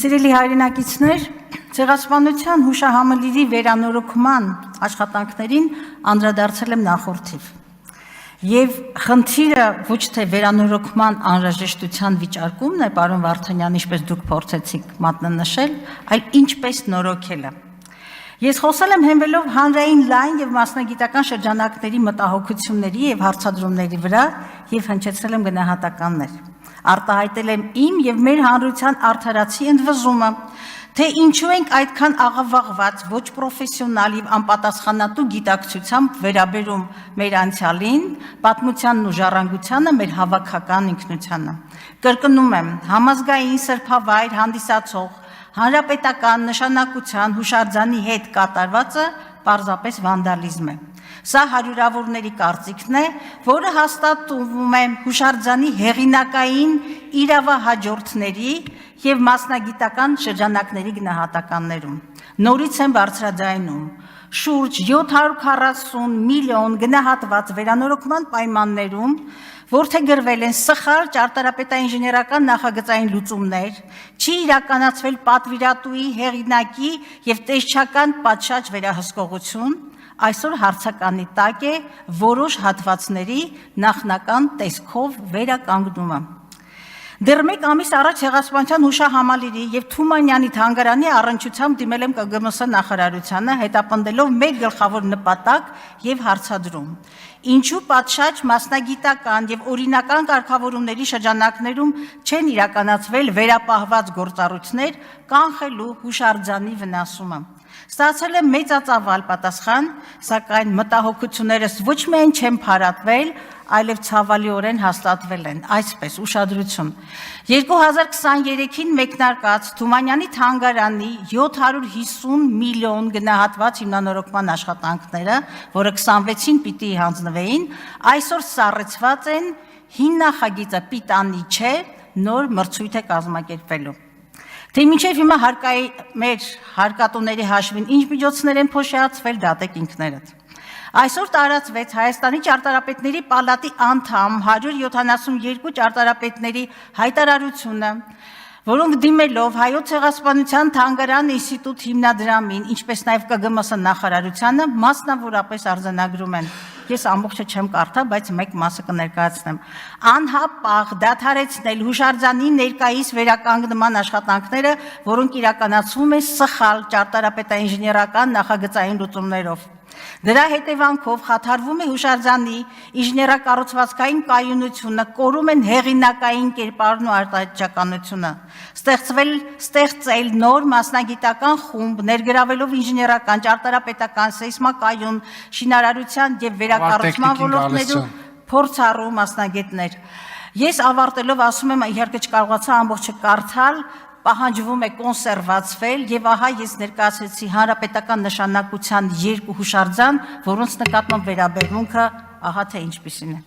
Սիրելի հայրենակիցներ, ցեղասպանության հուշահամալիրի վերանորոգման աշխատանքներին անդրադարձել եմ նախորդիվ։ Եվ խնդիրը ոչ թե վերանորոգման անհրաժեշտության վիճարկումն է, պարոն Վարդանյան, ինչպես դուք փորձեցիք մատնանշել, այլ ինչպես նորոգելը։ Ես խոսել եմ հենվելով հանրային լայն եւ մասնագիտական շրջանակների մտահոգությունների եւ հարցադրումների վրա եւ հնչեցրել եմ գնահատականներ։ Արտահայտել եմ իմ եւ մեր հանրության արդարացի ընդվզումը, թե ինչու ենք այդքան աղավաղված, ոչ պրոֆեսիոնալ եւ անպատասխանատու գիտակցությամբ վերաբերում մեր անցյալին, պատմությանն ու ժառանգությանը, մեր հավաքական ինքնությանը։ Կրկնում եմ, համազգային սրբավայր հանդիսացող հանրապետական նշանակության հուշարձանի հետ կատարվածը պարզապես վանդալիզմ է։ Սա հարյուրավորների կարծիքն է, որը հաստատվում է հուշարձանի հեղինակային իրավահաջորդների եւ մասնագիտական շրջանակների գնահատականներում։ Նորից եմ բարձրաձայնում, շուրջ 740 միլիոն գնահատված վերանորոգման պայմաններում, որդեգրվել են սխալ ճարտարապետաինժեներական նախագծային լուծումներ, չի իրականացվել պատվիրատուի, հեղինակի եւ տեսչական պատշաճ վերահսկողություն, այսօր հարցականի տակ է որոշ հատվածների նախնական տեսքով վերականգնումը։ Դեռ մեկ ամիս առաջ ցեղասպանության հուշահամալիրի եւ Թումանյանի թանգարանի առնչությամբ դիմել եմ ԿԳՄՍ նախարարությանը, հետապնդելով մեկ գլխավոր նպատակ եւ հարցադրում. Ինչու պատշաճ մասնագիտական եւ օրինական կարգավորումների շրջանակներում չեն իրականացվել վերապահված գործառույթներ կանխելու հուշարձանի վնասումը։ Ստացել եմ մեծածավալ պատասխան, սակայն մտահոգություններս ոչ միայն չեն փարատվել, այլև ցավալիորեն հաստատվել են, այսպես ուշադրություն։ 2023-ին մեկնարկած Թումանյանի թանգարանի 750 միլիոն գնահատված հիմնանորոգման աշխատանքները, որը 26-ին պիտի հանձնվեին, այսօր սառեցված են, հին նախագիծը պիտանի չէ, նոր մրցույթ է կազմակերպվելու։ Թե մինչև հիմա մեր հարկատուների հաշվին ինչ միջոցներ են փոշիացվել, դատեք ինքներդ։ Այսօր տարածվեց Հայաստանի ճարտարապետների պալատի անդամ 172 ճարտարապետների հայտարարությունը, որոնք դիմելով Հայոց ցեղասպանության թանգարան ինստիտուտ հիմնադրամին, ինչպես նաև ԿԳՄՍ նախարարությանը, մասնավորապես արձանագրում են։ Ես ամբողջը չեմ կարդա, բայց մեկ մասը կներկայացնեմ։ Անհապաղ դադարեցնել հուշարձանի ներկայիս վերականգնման աշխատանքները, որոնք իրականացվում են սխալ ճարտարապետաինժեներական նախագծային լուծումներով։ Դրա հետևանքով խաթարվում է հուշարձանի ինժեներակառուցվածքային կայունությունը, կորում են հեղինակային կերպարն ու արտահայտչականությունը, ստեղծել նոր մասնագիտական խումբ, ներգրավելով ինժեներական, ճարտարապետական, սեյսմակայուն, շինարարության եւ վերակառուցման ոլորտներում փորձառու մասնագետներ։ Ես ավարտելով ասում եմ, իհարկե չկարողացա ամբողջը կարդալ, պահանջվում է կոնսերվացվել եւ ահա ես ներկայացրեցի հանրապետական նշանակության 2 հուշարձան, որոնց նկատմամբ վերաբերմունքը ահա թե ինչպիսին է։